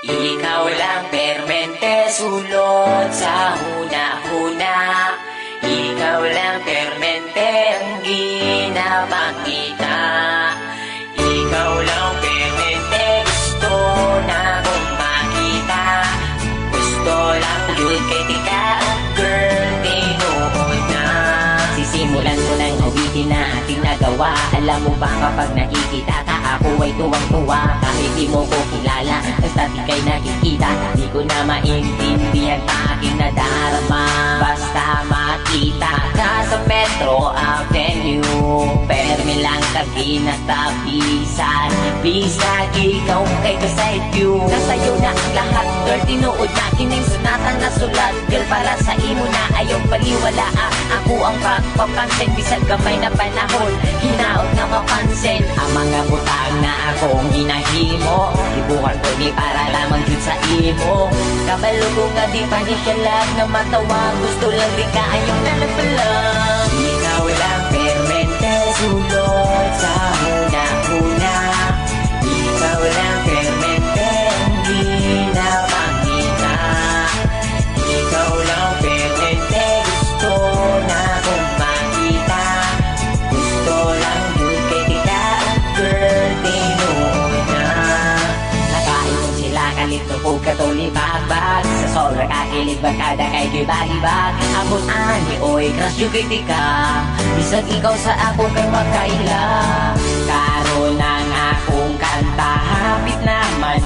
Ikaw lang permente sulot sa huna-huna. Ikaw lang permente ang ginapakita. Ikaw lang permente gusto na kong makita. Gusto lang yun kay tika ang girl, tinuod na. Sisimulan ko ng awitin na ating nagawa. Alam mo ba kapag nakikita ka ako ay tuwang-tuwa. Kahit di mo ko kilala, basta di kay nakikita. Di ko na maintindihan pa aking nadarama. Basta makita ka sa Metro Avenue, permi lang kaginatapisan. Bisag ikaw kay kasay view. Nasayo na ang lahat, girl, tinuod na kining sunatan na sulat. Girl, para sa imo na ayaw paliwala. Ako ang pagpapansin, bisag gamay na panahon, hinaot na mapansin ang mga butang na akong ginahimo. Ibukan ko ni para lamang yun sa imo. Kabalo ko nga di pa di siya lag na matawa. Gusto lang di ka ayaw na nagpalang. Ikaw lang permente sulot sa huna-huna. Ikaw lang permente ang ginapakita. Ikaw lang permente gusto na kong makita. Gusto lang yun kay tika ang girl, tinuod na. Nakaipon sila kalito po katulibag-bag. Sa sobra kakilig bagkada kay gibag-ibag. Abot ani oy crush yung kay tika. Bisag ikaw sa ako kay makaila. Karon ang akong kanta hapit naman